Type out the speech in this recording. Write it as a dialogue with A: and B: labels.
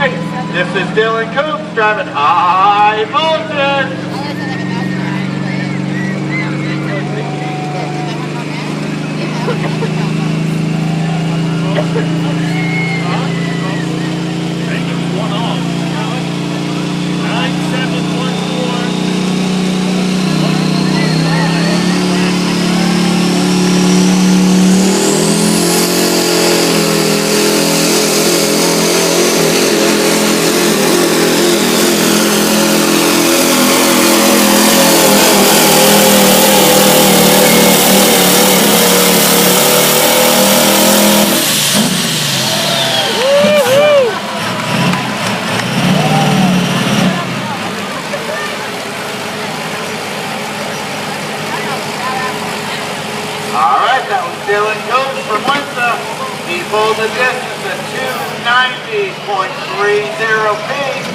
A: This is Dylan Coops driving High Voltage. Alright, that was Dylan Coops from Windsor. He pulled the distance at 290.30 feet.